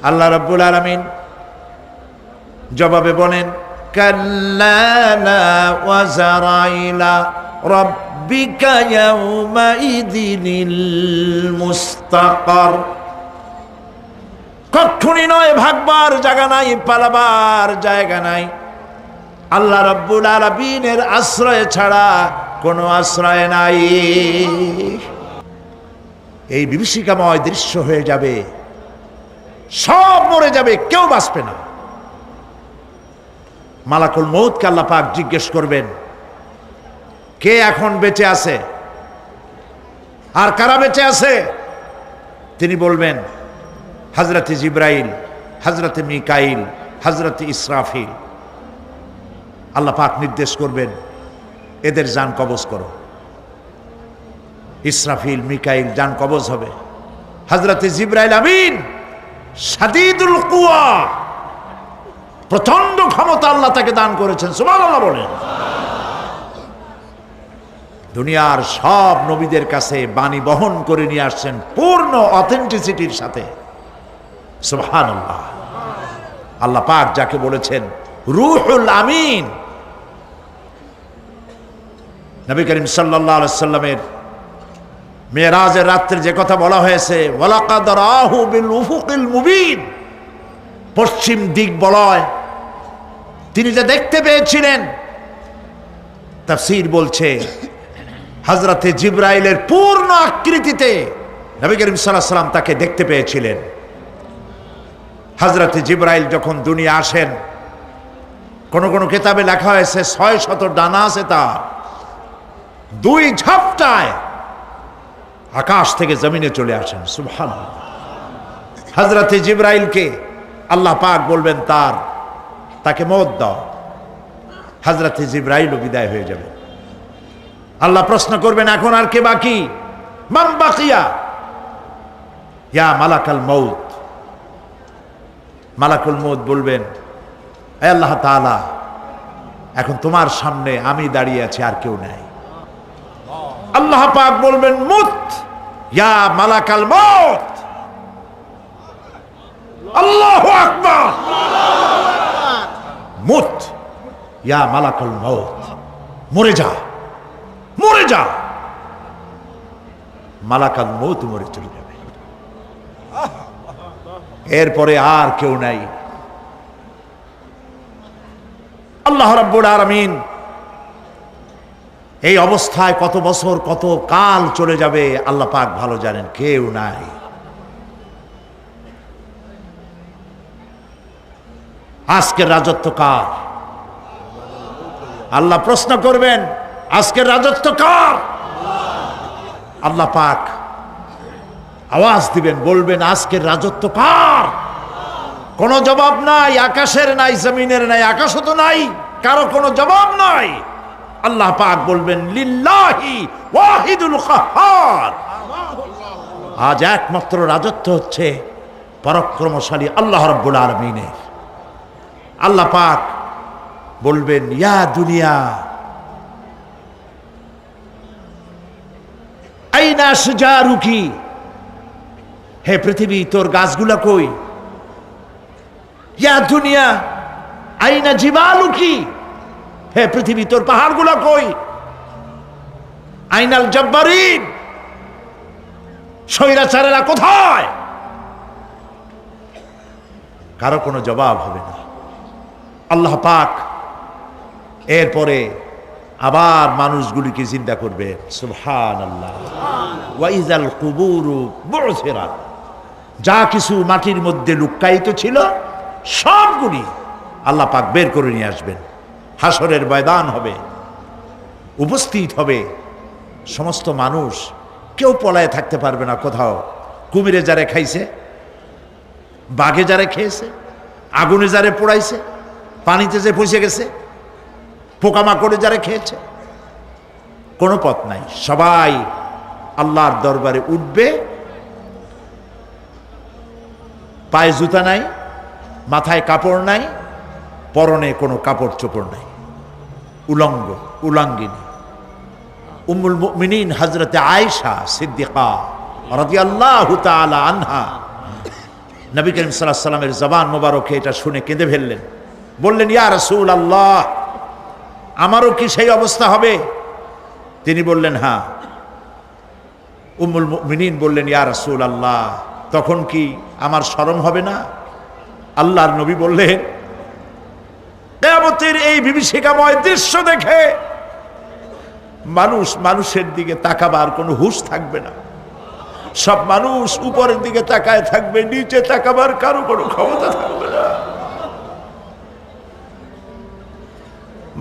আল্লাহ রাব্বুল আলামিন জবাবে বলেন, কাল্লা লা ওয়াজারাইলা রাব্বিকা ইয়াউমাইযিনিল মুস্তাকার। কখনই নয়, ভাগবার জায়গা নাই, পালাবার জায়গা নাই। আল্লাহ রাব্বুল আলামিনের আশ্রয় ছাড়া কোনো আশ্রয় নাই। এই বিভীষিকাময় দৃশ্য হয়ে যাবে, সব মরে যাবে, কেউ বাঁচবে না। মালাকুল মউতকে আল্লাহ পাক জিজ্ঞেস করবেন, কে এখন বেঁচে আছে আর কারা বেঁচে আছে? তিনি বলবেন, হযরতে জিবরাইল, হযরতে মিকাইল, হযরতে ইসরাফিল। আল্লাহ পাক নির্দেশ করবেন, এদের জান কবজ করো। ইসরাফিল, মিকাইল জান কবজ হবে। হযরতে জিবরাইল আমিন শাদীদুল কুওয়া, প্রচন্ড ক্ষমতা আল্লাহ তাকে দান করেছেন, সুবহানাল্লাহ বলেন। দুনিয়ার সব নবীদের কাছে বাণী বহন করে নিয়ে আসছেন পূর্ণ অথেন্টিসিটির সাথে, সুবহানাল্লাহ। আল্লাহ পাক যাকে বলেছেন রূহুল আমিন, নবী করিম সাল্লাল্লাহু আলাইহি সাল্লামের মেরাজের রাত্রে যে কথা বলা হয়েছে, ওয়ালাকাদ রাহু বিল উফুকিল মুবিন, পশ্চিম দিক বলয় তিনি যে দেখতে পেয়েছিলেন, তাফসীর বলছে হযরতে জিবরাইলের পূর্ণ আকৃতিতে নবী করিম সাল্লাল্লাহু আলাইহি সাল্লাম তাকে দেখতে পেয়েছিলেন। হযরতে জিবরাইল যখন দুনিয়া আসেন, কোন কোন কিতাবে লেখা হয়েছে 600 ডানা আছে তার, দুই ঝাপটায় আকাশ থেকে জমিনে চলে আসেন, সুবহানাল্লাহ। হযরতে জিবরাইলকে আল্লাহ পাক বলবেন তাকে মওত দাও, হযরতে জিবরাইলও বিদায় হয়ে যাবে। আল্লাহ প্রশ্ন করবেন, এখন আর কে বাকি? মান বাকিয়া ইয়া মালাকাল মউত। মালাকুল মউত বলবেন, হে আল্লাহ তাআলা, এখন তোমার সামনে আমি দাঁড়িয়ে আছি, আর কেউ নাই। আল্লাহ পাক বলবেন, মুত ইয়া মালাকাল মউত। আল্লাহু আকবার। মুত ইয়া মালাকাল মউত, মরে যা, মরে যা। মালাকাল মউত মরে চলে যাবে, এরপরে আর কেউ নাই। আল্লাহ রাব্বুল আলামিন এই অবস্থায় কত বছর কত কাল চলে যাবে আল্লাহ পাক ভালো জানেন, কেউ নাই। আজকের রাজত্ব কার? আল্লাহ প্রশ্ন করবেন, আজকের রাজত্ব কার? আল্লাহ পাক আওয়াজ দিবেন, বলবেন, আজকের রাজত্ব কার? কোনো জবাব নাই, আকাশের নাই, জমিনের নাই, আকাশও তো নাই, কারো কোনো জবাব নাই। আল্লাহ পাক বলবেন, লিল্লাহি ওয়াহিদুল কাহ্হার। আজ একমাত্র রাজত্ব হচ্ছে পরাক্রমশালী আল্লাহ রাব্বুল আলামিনের। আল্লাহ পাক বলবেন, ইয়া দুনিয়া আইনা শুজারুকি, হে পৃথিবী তোর গাছগুলা কই? ইয়া দুনিয়া আইনা জিবালুকি, হে পৃথিবী তোর পাহাড়গুলা কই? আইনাল জব্বারিন, স্বৈরাচারেরা কোথায়? কারো কোনো জবাব হবে না। আল্লাহ পাক এরপরে আবার মানুষগুলিকে জিন্দা করবে, সুবহানাল্লাহ। ওয়া ইযাল কুবুরু বু'সিরাত, যা কিছু মাটির মধ্যে লুক্কায়িত ছিল সবগুলি আল্লাহ পাক বের করে নিয়ে আসবেন। হাসরের ময়দান হবে, উপস্থিত হবে সমস্ত মানুষ, কেউ পলায়ে থাকতে পারবে না কোথাও। কুমিরে যারে খাইছে, বাঘে যারে খেয়েছে, আগুনে যারে পোড়াইছে, পানিতে যে পচে গেছে, পোকামাকড়ে যারা খেয়েছে, কোনো পথ নাই। সবাই আল্লাহর দরবারে উঠবে, পায়ে জুতা নাই, মাথায় কাপড় নাই, পরনে কোনো কাপড় চোপড় নাই, উলঙ্গ উলাঙ্গিনী। উম্মুল মুমিনিন হযরতে আয়েশা সিদ্দিকা রাদিয়াল্লাহু তাআলা আনহা নবী করিম সাল্লাল্লাহু আলাইহি সাল্লামের জবান মোবারকে এটা শুনে কেঁদে ফেললেন, বললেন, ইয়া রাসূলুল্লাহ, আমারও কি সেই অবস্থা হবে? তিনি বললেন, হ্যাঁ। উম্মুল মুমিনিন বললেন, ইয়া রাসূলুল্লাহ, তখন কি আমার শরম হবে না? আল্লাহর নবী বললেন, কিয়ামতের এই বিভীষিকাময় দৃশ্য দেখে মানুষের দিকে তাকাবার কোনো হুঁশ থাকবে না। সব মানুষ উপরের দিকে তাকায় থাকবে, নিচে তাকাবার কারো কোনো ক্ষমতা থাকবে না।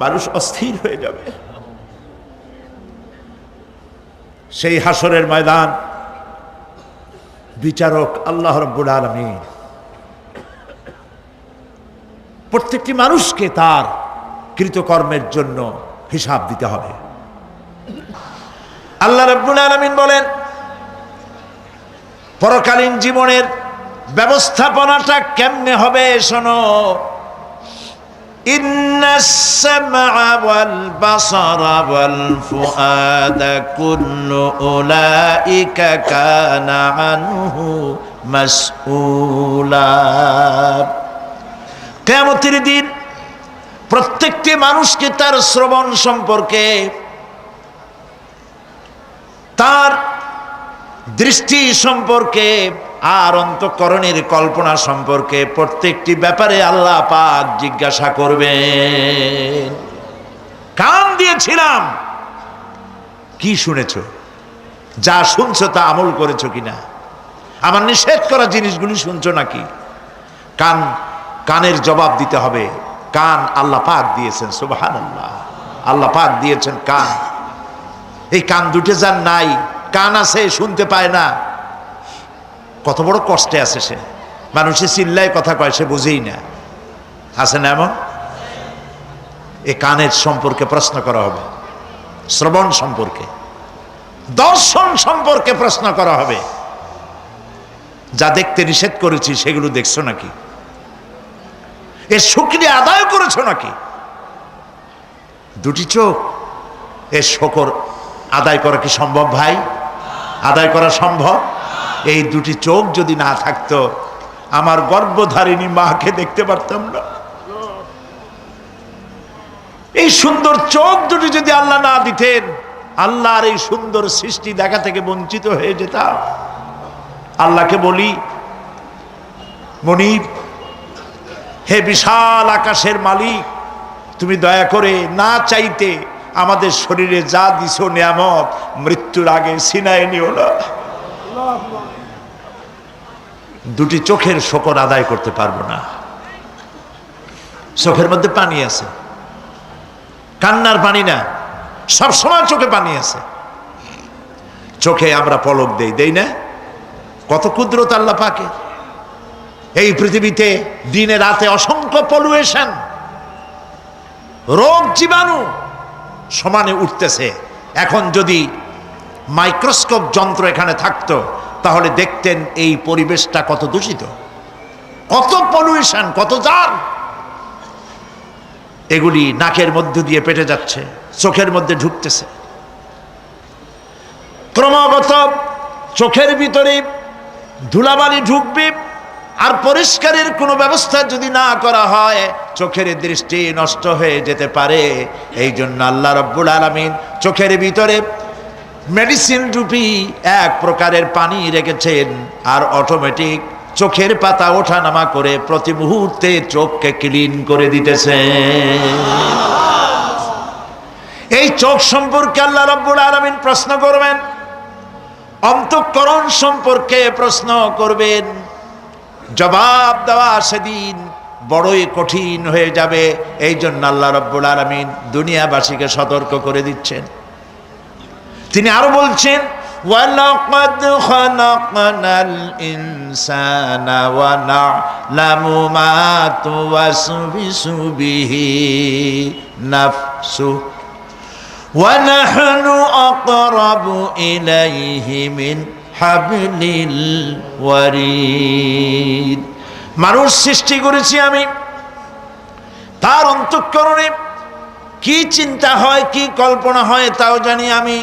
মানুষ অস্থির হয়ে যাবে। সেই হাসরের ময়দান বিচারক আল্লাহ রাব্বুল আলামিন প্রত্যেকটি মানুষকে তার কৃতকর্মের জন্য হিসাব দিতে হবে। আল্লাহ রাব্বুল আলামিন বলেন, পরকালীন জীবনের ব্যবস্থাপনাটা কেমনে হবে শোনো। ইন্নাস সামআ ওয়াল বাসারা ওয়াল ফুআদা কুল্লু উলাইকা কানা আনহু মাসউলা। কিয়ামতের দিন প্রত্যেকটি মানুষকে তার শ্রবণ সম্পর্কে, তার দৃষ্টি সম্পর্কে, আর অন্তঃকরণের কল্পনা সম্পর্কে প্রত্যেকটি ব্যাপারে আল্লাহ পাক জিজ্ঞাসা করবেন। কান দিয়েছিলাম, কি শুনেছ? যা শুনছো তা আমল করেছো কিনা? আমার নিষেধ করা জিনিসগুলি শুনছো নাকি? কানের জবাব দিতে হবে। কান আল্লাহ পাক দিয়েছেন, সুবহানাল্লাহ। আল্লাহ পাক দিয়েছেন কান। এই কান দুটো যার নাই, কান আছে শুনতে পায় না, কত বড় কষ্টে আছে সে। মানুষে চিল্লায় কথা কয়, সে বুঝেই না। আছে না এমন? এই কানের সম্পর্কে প্রশ্ন করা হবে, শ্রবণ সম্পর্কে, দর্শন সম্পর্কে প্রশ্ন করা হবে। যা দেখতে নিষেধ করেছি সেগুলো দেখছো নাকি? এর শুকরিয়া আদায় করেছো নাকি? দুটি চোখ, এর শুকর আদায় করা কি সম্ভব ভাই? আদায় করা সম্ভব? এই দুটি চোখ যদি না থাকতো, আমার গর্ভধারিণী মাকে দেখতে পারতাম না। এই সুন্দর চোখ দুটি যদি আল্লাহ না দিতেন, আল্লাহর এই সুন্দর সৃষ্টি দেখা থেকে বঞ্চিত হয়ে যেতাম। আল্লাহকে বলি, মনিব, হে বিশাল আকাশের মালিক, তুমি দয়া করে না চাইতে আমাদের শরীরে যা দিছো নিয়ামত, মৃত্যুর আগে ছিনায় নিও না। দুটি চোখের শকর আদায় করতে পারবো না। চোখের মধ্যে পানি আছে, কান্নার পানি না, সবসময় চোখে পানি আছে। চোখে আমরা পলক দেই না? কত কুদরত আল্লাহ পাকে। এই পৃথিবীতে দিনে রাতে অসংখ্য পলুয়েশন, রোগ জীবাণু সমানে উঠতেছে। এখন যদি মাইক্রোস্কোপ যন্ত্র এখানে থাকতো, তাহলে দেখতেন এই পরিবেশটা কত দূষিত, কত পলিউশন, কত জার। এগুলি নাকের মধ্য দিয়ে পেটে যাচ্ছে, চোখের মধ্যে ঢুকতেছে। ক্রমাগত চোখের ভিতরে ধুলাবালি ঢুকবে, আর পরিষ্কারের কোনো ব্যবস্থা যদি না করা হয়, চোখের দৃষ্টি নষ্ট হয়ে যেতে পারে। এই জন্য আল্লাহ রাব্বুল আলামিন চোখের ভিতরে মেডিসিন রূপী এক প্রকারের পানি রেখেছেন, আর অটোমেটিক চোখের পাতা ওঠানামা করে প্রতি মুহূর্তে চোখকে ক্লিন করে দিতেছে। এই চোখ সম্পর্কে আল্লাহ রাব্বুল আলামিন প্রশ্ন করবেন, অন্তঃকরণ সম্পর্কে প্রশ্ন করবেন। জবাব দেওয়া সেদিন বড়ই কঠিন হয়ে যাবে। এই জন্য আল্লাহ রাব্বুল আলামিন দুনিয়াবাসীকে সতর্ক করে দিচ্ছেন। তিনি আরো বলছেন, ওয়ালাকাদ খালাকনাল ইনসানা ওয়া না'লামু মা তুওয়াসবিসু বিহি নাফসুহু ওয়া নাহনু আকরাবু ইলাইহি মিন হাবলিল ওয়ারিদ। মানুষ সৃষ্টি করেছি আমি, তার অন্তঃকরণে কি চিন্তা হয়, কি কল্পনা হয় তাও জানি আমি।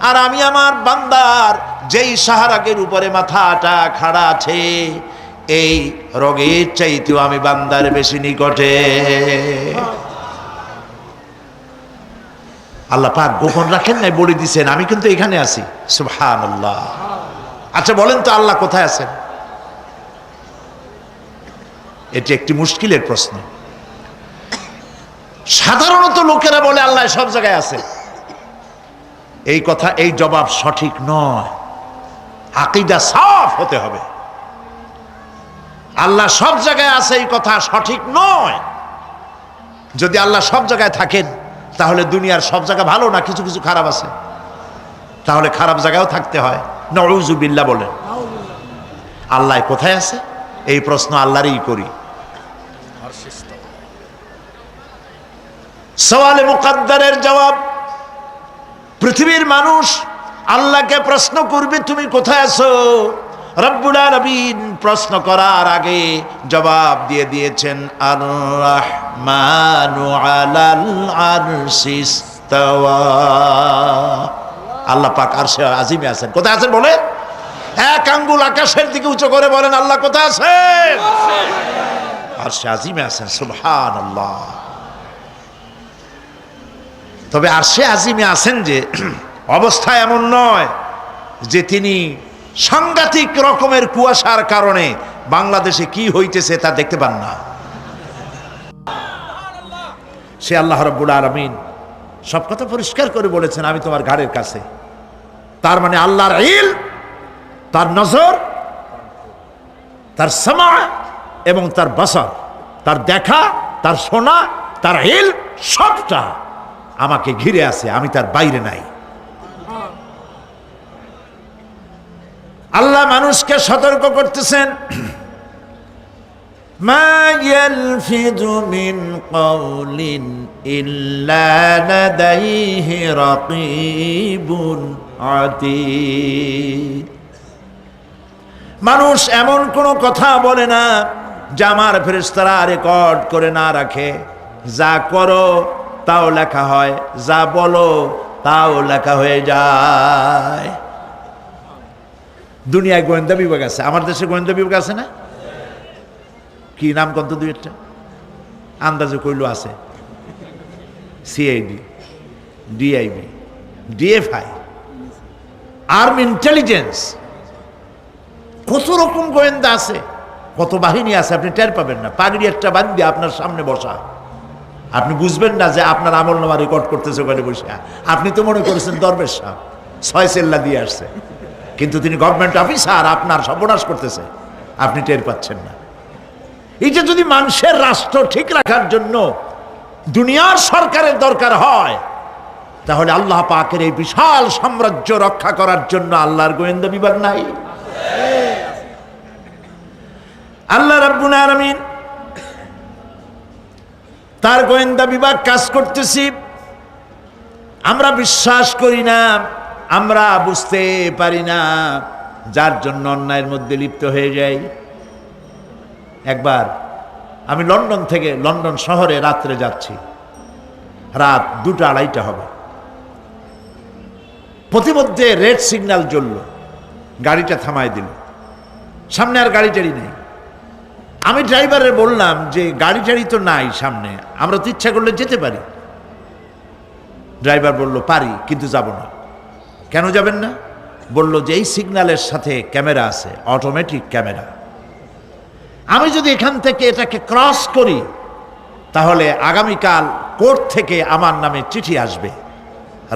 আর আমি আমার বান্দার যেই সাহারাকের উপরে মাথাটা খাড়া আছে, এই রোগের চাইতেও আমি বান্দার বেশি নিকটে। আল্লাহ পাক গোপন রাখেন নাই, বলে দিছেন আমি কিন্তু এখানে আছি। সুবহানাল্লাহ। আচ্ছা বলেন তো আল্লাহ কোথায় আছেন? এটি একটি মুশকিলের প্রশ্ন। সাধারণত লোকেরা বলে আল্লাহ সব জায়গায় আছে। এই কথা, এই জবাব সঠিক নয়। আকীদা সাফ হতে হবে। আল্লাহ সব জায়গায় আছে এই কথা সঠিক নয়। যদি আল্লাহ সব জায়গায় থাকেন তাহলে দুনিয়ার সব জায়গা ভালো না, কিছু কিছু খারাপ আছে। তাহলে খারাপ জায়গায়ও থাকতে হয়। নাউযুবিল্লাহ বলেন। আল্লাহ কোথায় আছে এই প্রশ্ন আল্লাহরই করি। সওয়ালে মুকাদ্দারের জবাব, পৃথিবীর মানুষ আল্লাহকে প্রশ্ন করবে তুমি কোথায় আছো। রব্বুল আলামিন প্রশ্ন করার আগে জবাব দিয়ে দিয়েছেন, আর রাহমানু আলাল আরশি ইস্তাওয়া। আল্লাহ পাক আরশে আজিমে আছেন। কোথায় আছেন বলে? এক আঙ্গুল আকাশের দিকে উঁচু করে বলেন আল্লাহ কোথায় আছেন? আরশে আজিমে আছেন। সুবহানাল্লাহ। তবে আরশে আজিমে আছেন যে অবস্থা এমন নয় যে তিনি সাংঘাতিক রকমের কুয়াশার কারণে বাংলাদেশে কি হইতেছে তা দেখতে পান না। সে আল্লাহ রাব্বুল আলামিন সব কথা পরিষ্কার করে বলেছেন আমি তোমার ঘাড়ের কাছে। তার মানে আল্লাহর ইলম, তার নজর, তার সামা এবং তার বসর, তার দেখা, তার শোনা, তার ইলম সবটা আমাকে ঘিরে আছে, আমি তার বাইরে নাই। আল্লাহ মানুষকে সতর্ক করতেছেন, মা ইয়ালফিযু মিন কাওলিন ইল্লা লাদাইহি রাকীবুন আতীদ। মানুষ এমন কোনো কথা বলে না যা আমার ফেরেশতারা রেকর্ড করে না রাখে। যা করো তাও লেখা হয়, যা বলো তাও লেখা হয়ে যায়। দুনিয়ায় গোয়েন্দা বিভাগ আছে, আমার দেশে গোয়েন্দা বিভাগ আছে না? কি নাম কত দুই একটা আন্দাজে কইলো আছে। CID, DIB, DFI, army intelligence, কত রকম গোয়েন্দা আছে, কত বাহিনী আছে আপনি টের পাবেন না। পাগড়ি একটা বান্ধি আপনার সামনে বসা, আপনি বুঝবেন না যে আপনার আমলনামা রেকর্ড করতেছে ওখানে বসে। আপনি তো মনে করেছেন দরবেশ সাহেব 6 সেল্লা দিয়ে আসছে, কিন্তু তিনি গভর্নমেন্ট অফিসার, আপনার সর্বনাশ করতেছে, আপনি টের পাচ্ছেন না। এই যে যদি মানুষের রাষ্ট্র ঠিক রাখার জন্য দুনিয়ার সরকারের দরকার হয়, তাহলে আল্লাহ পাকের এই বিশাল সাম্রাজ্য রক্ষা করার জন্য আল্লাহর গোয়েন্দা বিভাগ নাই? আল্লাহ রাব্বুল আলামিন তার গোয়েন্দা বিভাগ কাজ করতেছি, আমরা বিশ্বাস করি না, আমরা বুঝতে পারি না, যার জন্য অন্যায়ের মধ্যে লিপ্ত হয়ে যাই। একবার আমি লন্ডন থেকে, লন্ডন শহরে রাত্রে যাচ্ছি, রাত 2টা-2:30 হবে। প্রতিমধ্যে রেড সিগন্যাল জ্বলল, গাড়িটা থামায় দিল, সামনে আর গাড়ি টাড়ি নেই। আমি ড্রাইভারের বললাম যে গাড়ি টাড়ি তো নাই সামনে, আমরা তো ইচ্ছা করলে যেতে পারি। ড্রাইভার বলল পারি, কিন্তু যাব না। কেন যাবেন না? বলল যে এই সিগন্যালের সাথে ক্যামেরা আছে, অটোমেটিক ক্যামেরা। আমি যদি এখান থেকে এটাকে ক্রস করি তাহলে আগামীকাল কোর্ট থেকে আমার নামে চিঠি আসবে।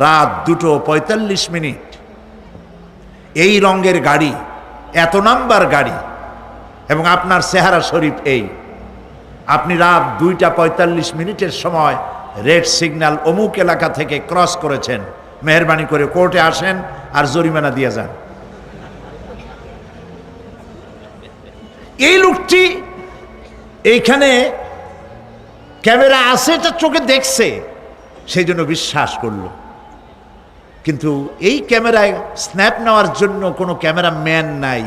রাত 2:45, এই রঙের গাড়ি, এত নাম্বার গাড়ি, এবং আপনার চেহারা শরীফ এই, আপনি রাত 2:45 সময় রেড সিগন্যাল অমুক এলাকা থেকে ক্রস করেছেন, মেহরবানি করে কোর্টে আসেন আর জরিমানা দিয়ে যান। এই লোকটি এইখানে ক্যামেরা আছে এটা চোখে দেখছে, সেই জন্য বিশ্বাস করলো। কিন্তু এই ক্যামেরায় স্ন্যাপ নেওয়ার জন্য কোনো ক্যামেরা ম্যান নাই।